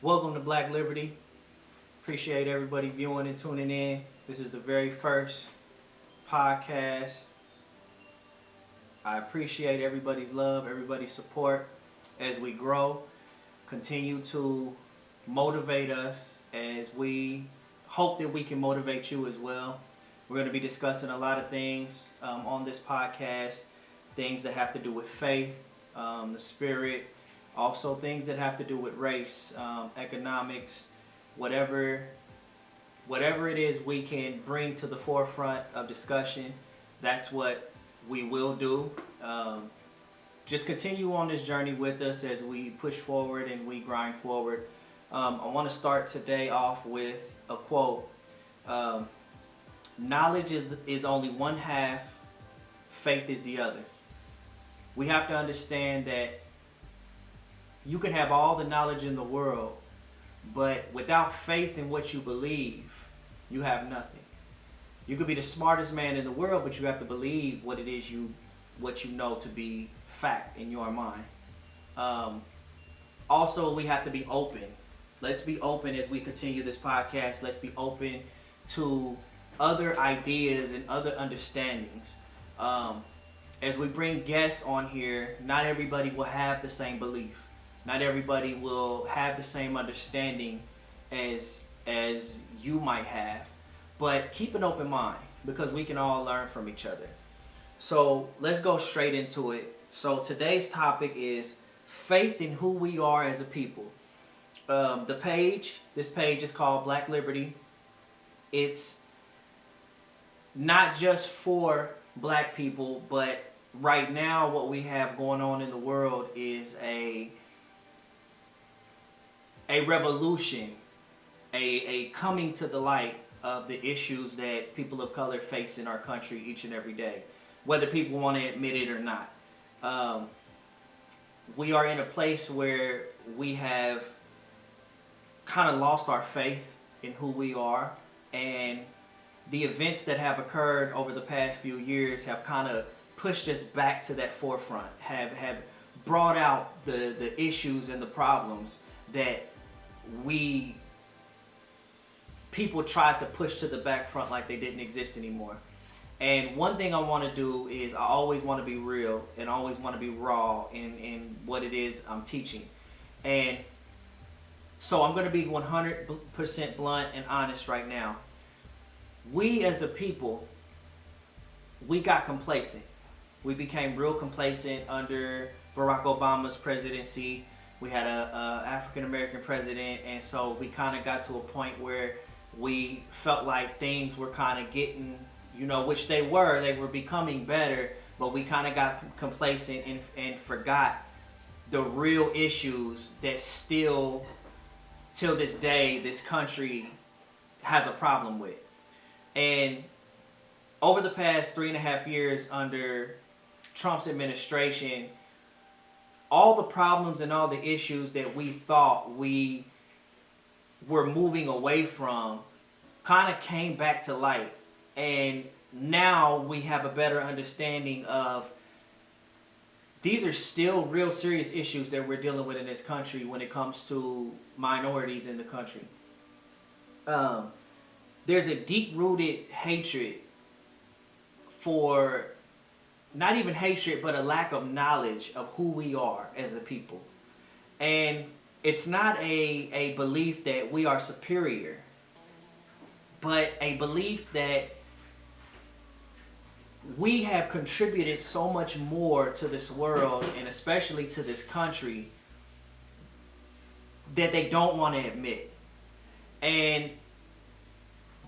Welcome to Black Liberty. Appreciate everybody viewing and tuning in. This is the very first podcast. I appreciate everybody's love, everybody's support as we grow. Continue to motivate us as we hope that we can motivate you as well. We're going to be discussing a lot of things on this podcast, things that have to do with faith, the spirit, also things that have to do with race, economics, whatever it is we can bring to the forefront of discussion, that's what we will do. Just continue on this journey with us as we push forward and we grind forward. I want to start today off with a quote. Knowledge is only one half, faith is the other. We have to understand that you can have all the knowledge in the world, but without faith in what you believe, you have nothing. You could be the smartest man in the world, but you have to believe what it is what you know to be fact in your mind. Also, we have to be open. Let's be open as we continue this podcast. Let's be open to other ideas and other understandings. As we bring guests on here, not everybody will have the same belief. Not everybody will have the same understanding as you might have. But keep an open mind because we can all learn from each other. So let's go straight into it. So today's topic is faith in who we are as a people. This page is called Black Liberty. It's not just for black people, but right now what we have going on in the world is a revolution, a coming to the light of the issues that people of color face in our country each and every day, whether people want to admit it or not. We are in a place where we have kind of lost our faith in who we are, and the events that have occurred over the past few years have kind of pushed us back to that forefront, have brought out the issues and the problems that people tried to push to the back front like they didn't exist anymore. And one thing I want to do is I always want to be real and always want to be raw in what it is I'm teaching. And so I'm going to be 100% blunt and honest right now. We as a people, we got complacent. We became real complacent under Barack Obama's presidency. We had a African American president, and so we kind of got to a point where we felt like things were kind of getting, which they were becoming better, but we kind of got complacent and forgot the real issues that still, till this day, this country has a problem with. And over the past 3.5 years under Trump's administration, all the problems and all the issues that we thought we were moving away from kind of came back to light. And now we have a better understanding of these are still real serious issues that we're dealing with in this country when it comes to minorities in the country. There's a deep-rooted hatred for, not even hatred, but a lack of knowledge of who we are as a people. And it's not a belief that we are superior, but a belief that we have contributed so much more to this world and especially to this country that they don't want to admit. And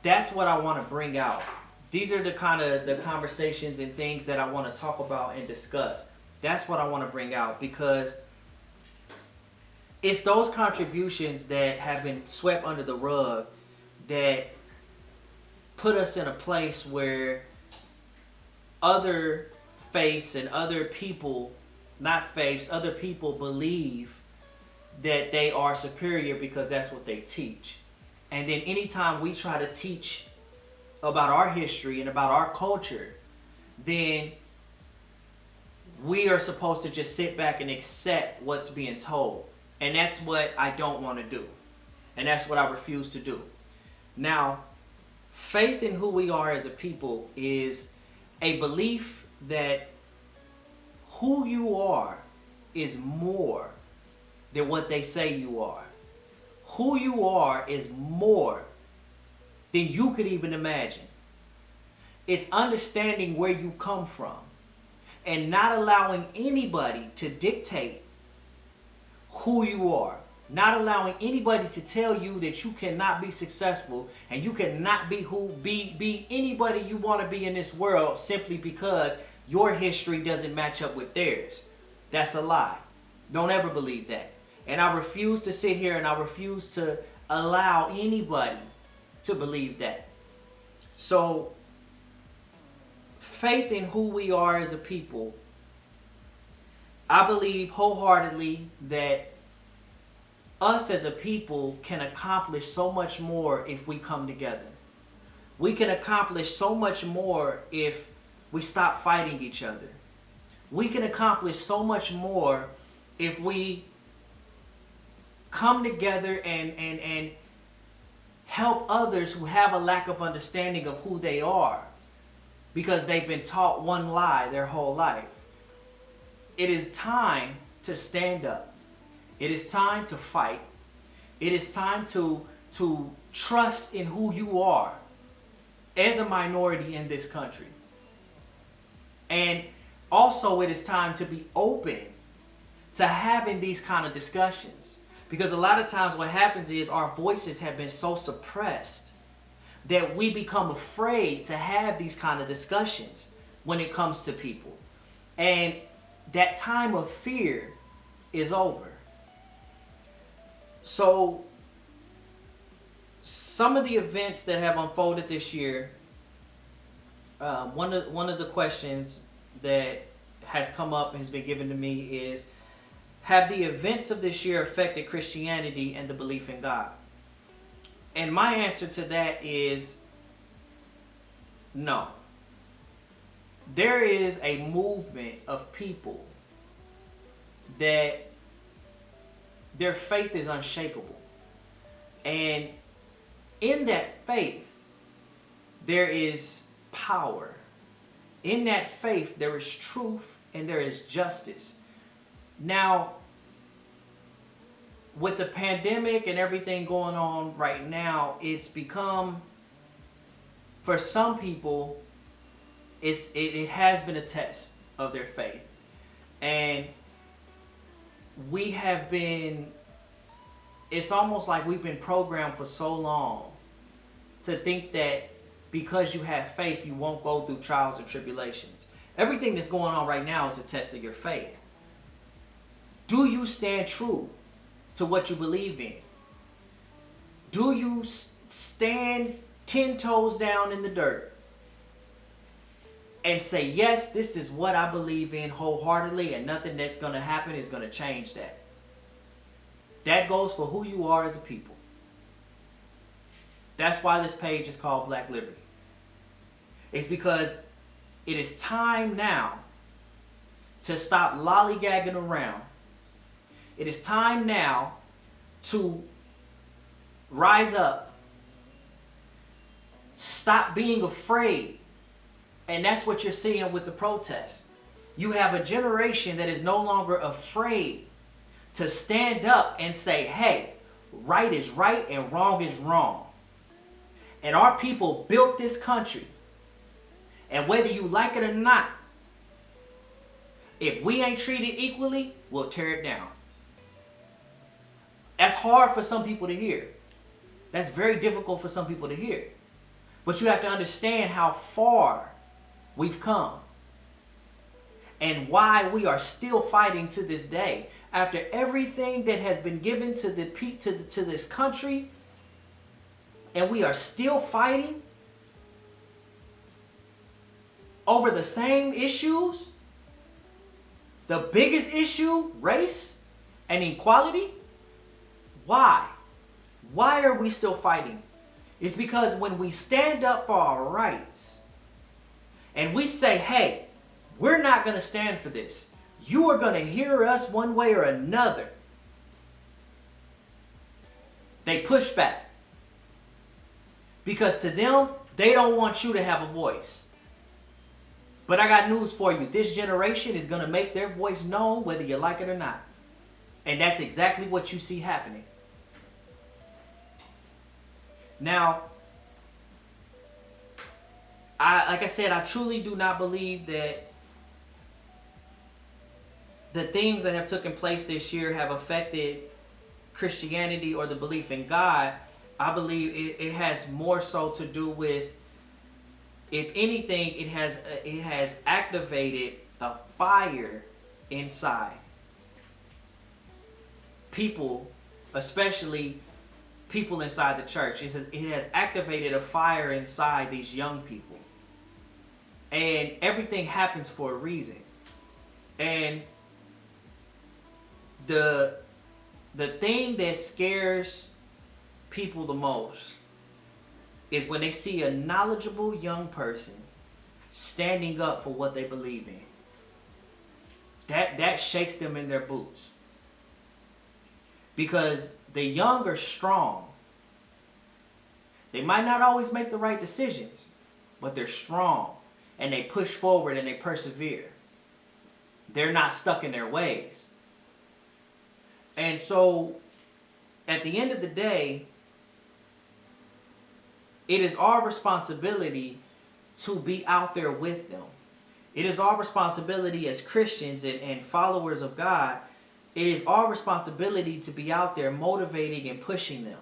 that's what I want to bring out. These are the kind of the conversations and things that I want to talk about and discuss. That's what I want to bring out because it's those contributions that have been swept under the rug that put us in a place where other faiths and other people, not faiths, other people believe that they are superior because that's what they teach. And then anytime we try to teach about our history and about our culture, then we are supposed to just sit back and accept what's being told. And that's what I don't want to do. And that's what I refuse to do. Now, faith in who we are as a people is a belief that who you are is more than what they say you are. Who you are is more than you could even imagine. It's understanding where you come from and not allowing anybody to dictate who you are. Not allowing anybody to tell you that you cannot be successful and you cannot be anybody you want to be in this world simply because your history doesn't match up with theirs. That's a lie. Don't ever believe that. And I refuse to sit here and I refuse to allow anybody to believe that. So, faith in who we are as a people, I believe wholeheartedly that us as a people can accomplish so much more if we come together. We can accomplish so much more if we stop fighting each other. We can accomplish so much more if we come together and help others who have a lack of understanding of who they are because they've been taught one lie their whole life. It is time to stand up. It is time to fight. It is time to trust in who you are as a minority in this country. And also it is time to be open to having these kind of discussions. Because a lot of times what happens is our voices have been so suppressed that we become afraid to have these kind of discussions when it comes to people. And that time of fear is over. So, some of the events that have unfolded this year, one of the questions that has come up and has been given to me is, have the events of this year affected Christianity and the belief in God? And my answer to that is no. There is a movement of people that their faith is unshakable. And in that faith, there is power. In that faith, there is truth and there is justice. Now, with the pandemic and everything going on right now, it's become, for some people, it has been a test of their faith. And we have been, it's almost like we've been programmed for so long to think that because you have faith, you won't go through trials and tribulations. Everything that's going on right now is a test of your faith. Do you stand true to what you believe in? Do you stand 10 toes down in the dirt and say, yes, this is what I believe in wholeheartedly, and nothing that's going to happen is going to change that? That goes for who you are as a people. That's why this page is called Black Liberty. It's because it is time now to stop lollygagging around. It is time now to rise up. Stop being afraid. And that's what you're seeing with the protests. You have a generation that is no longer afraid to stand up and say, hey, right is right and wrong is wrong. And our people built this country. And whether you like it or not, if we ain't treated equally, we'll tear it down. That's hard for some people to hear. That's very difficult for some people to hear. But you have to understand how far we've come and why we are still fighting to this day. After everything that has been given to this country, and we are still fighting over the same issues. The biggest issue, race and equality. Why? Why are we still fighting? It's because when we stand up for our rights and we say, hey, we're not going to stand for this. You are going to hear us one way or another. They push back. Because to them, they don't want you to have a voice. But I got news for you. This generation is going to make their voice known whether you like it or not. And that's exactly what you see happening. Now, like I said, I truly do not believe that the things that have taken place this year have affected Christianity or the belief in God. I believe it has more so to do with, if anything, it has activated a fire inside people, especially people inside the church. It has activated a fire inside these young people. And everything happens for a reason. And the thing that scares people the most is when they see a knowledgeable young person standing up for what they believe in. That shakes them in their boots. Because the young are strong. They might not always make the right decisions, but they're strong. And they push forward and they persevere. They're not stuck in their ways. And so, at the end of the day, it is our responsibility to be out there with them. It is our responsibility as Christians and followers of God. It is our responsibility to be out there motivating and pushing them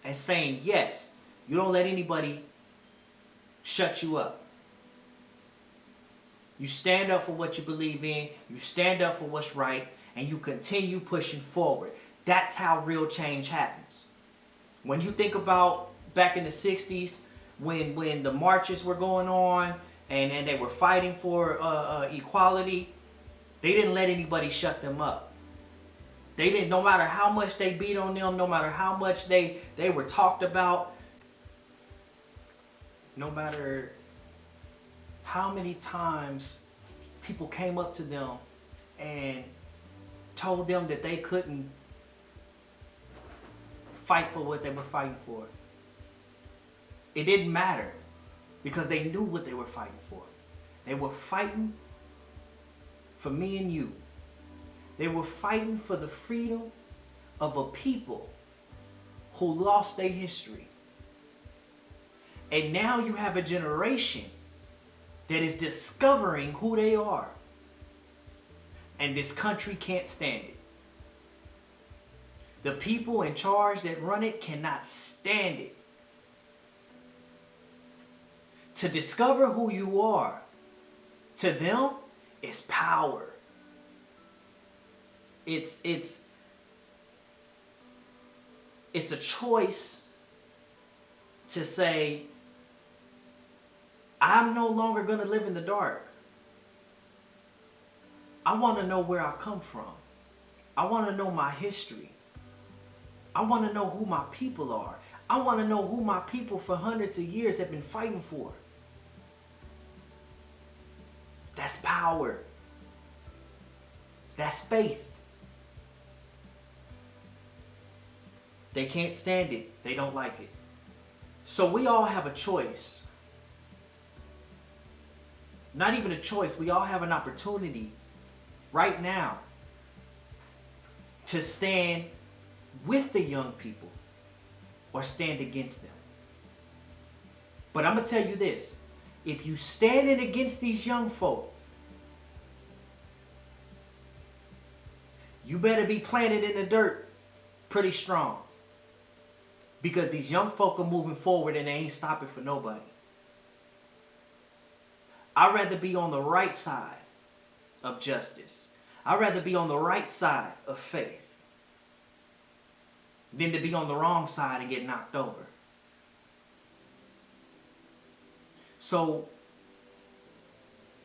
and saying, yes, you don't let anybody shut you up. You stand up for what you believe in, you stand up for what's right, and you continue pushing forward. That's how real change happens. When you think about back in the 60s, when the marches were going on and they were fighting for equality, they didn't let anybody shut them up. They didn't, no matter how much they beat on them, no matter how much they were talked about, no matter how many times people came up to them and told them that they couldn't fight for what they were fighting for. It didn't matter because they knew what they were fighting for. They were fighting for me and you. They were fighting for the freedom of a people who lost their history. And now you have a generation that is discovering who they are. And this country can't stand it. The people in charge that run it cannot stand it. To discover who you are, to them, is power. It's a choice to say, I'm no longer going to live in the dark. I want to know where I come from. I want to know my history. I want to know who my people are. I want to know who my people for hundreds of years have been fighting for. That's power. That's faith. They can't stand it. They don't like it. So we all have a choice. Not even a choice. We all have an opportunity right now to stand with the young people or stand against them. But I'm going to tell you this. If you standing against these young folk, you better be planted in the dirt pretty strong. Because these young folk are moving forward and they ain't stopping for nobody. I'd rather be on the right side of justice. I'd rather be on the right side of faith than to be on the wrong side and get knocked over. So,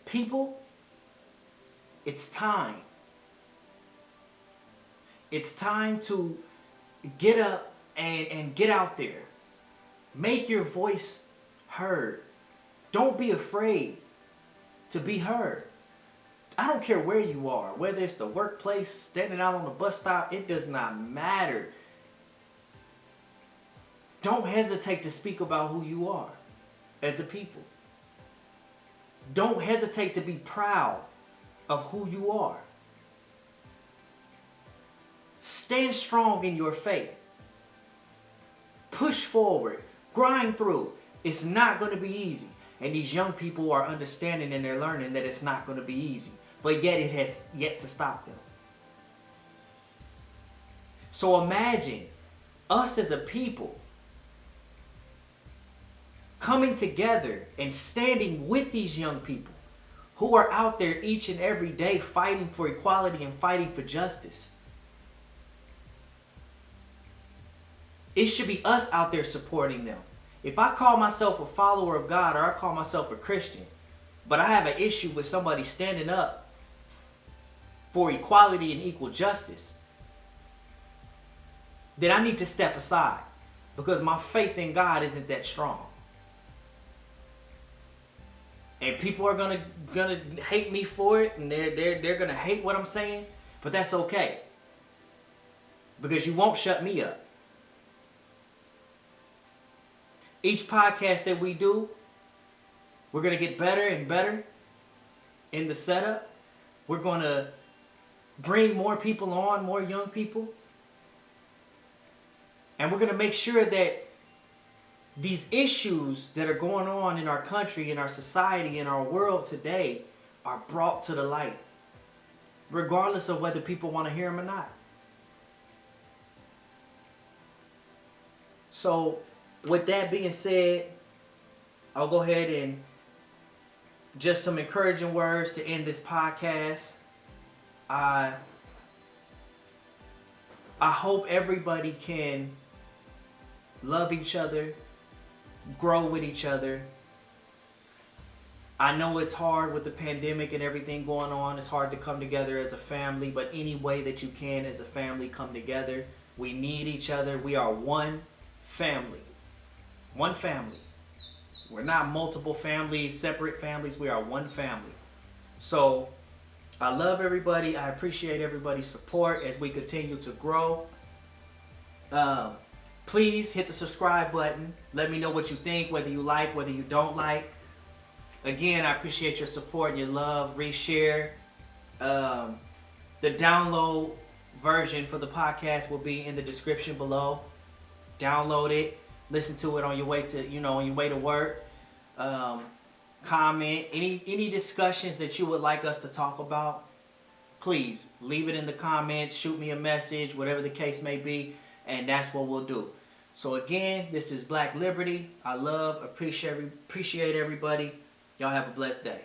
people, it's time. It's time to get up and get out there. Make your voice heard. Don't be afraid to be heard. I don't care where you are, whether it's the workplace, standing out on the bus stop, it does not matter. Don't hesitate to speak about who you are as a people. Don't hesitate to be proud of who you are. Stand strong in your faith. Push forward. Grind through. It's not going to be easy. And these young people are understanding and they're learning that it's not going to be easy. But yet it has yet to stop them. So imagine us as a people coming together and standing with these young people who are out there each and every day fighting for equality and fighting for justice. It should be us out there supporting them. If I call myself a follower of God or I call myself a Christian, but I have an issue with somebody standing up for equality and equal justice, then I need to step aside because my faith in God isn't that strong. And people are gonna hate me for it, and they're gonna hate what I'm saying, but that's okay. Because you won't shut me up. Each podcast that we do, we're gonna get better and better in the setup. We're gonna bring more people on, more young people. And we're gonna make sure that these issues that are going on in our country, in our society, in our world today are brought to the light, regardless of whether people want to hear them or not. So, with that being said, I'll go ahead and just some encouraging words to end this podcast. I hope everybody can love each other, grow with each other. I know it's hard with the pandemic and everything going on. It's hard to come together as a family, but any way that you can as a family come together. We need each other. We are one family. One family. We're not multiple families, separate families. We are one family. So I love everybody. I appreciate everybody's support as we continue to grow. Please hit the subscribe button. Let me know what you think, whether you like, whether you don't like. Again, I appreciate your support and your love. Reshare. The download version for the podcast will be in the description below. Download it. Listen to it on your way to work. Comment any discussions that you would like us to talk about. Please leave it in the comments. Shoot me a message, whatever the case may be, and that's what we'll do. So again, this is Black Liberty. I appreciate everybody. Y'all have a blessed day.